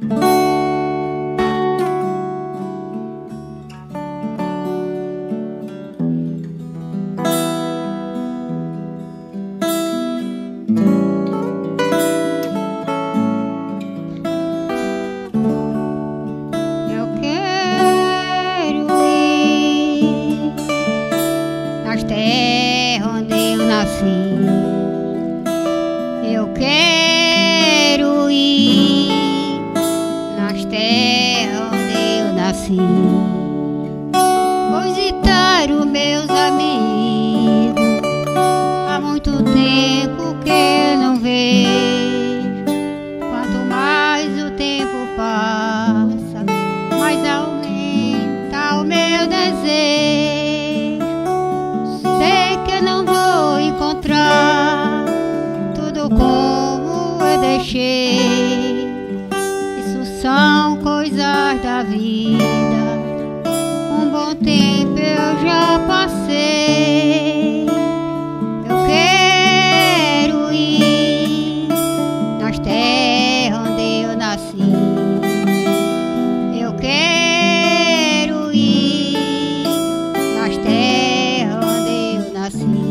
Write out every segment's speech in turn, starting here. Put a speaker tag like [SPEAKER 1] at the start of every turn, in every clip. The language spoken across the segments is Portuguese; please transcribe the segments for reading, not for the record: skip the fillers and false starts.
[SPEAKER 1] Eu quero ir nas terras onde eu nasci. Eu quero ir nas terras onde eu nasci. Vou visitar os meus amigos. Há muito tempo que eu não vejo. Quanto mais o tempo passa, mais aumenta o meu desejo. Sei que eu não vou encontrar tudo como eu deixei. Isso são coisas da vida. Um bom tempo eu já passei. Eu quero ir nas terras onde eu nasci. Eu quero ir nas terras onde eu nasci.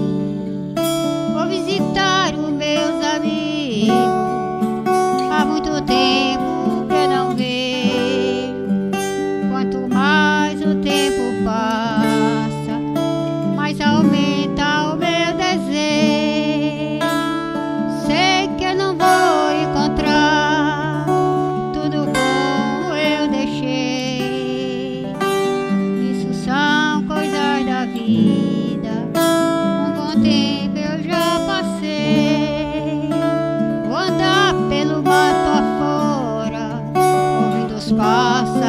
[SPEAKER 1] Vou visitar os meus amigos. Há muito tempo que eu não vejo. Quanto mais o tempo passa, mais aumenta o meu desejo. Sei que eu não vou encontrar tudo como eu deixei. Isso são coisas da vida. Um bom tempo eu já passei. Vou andar pelo mato afora, ouvindo os passos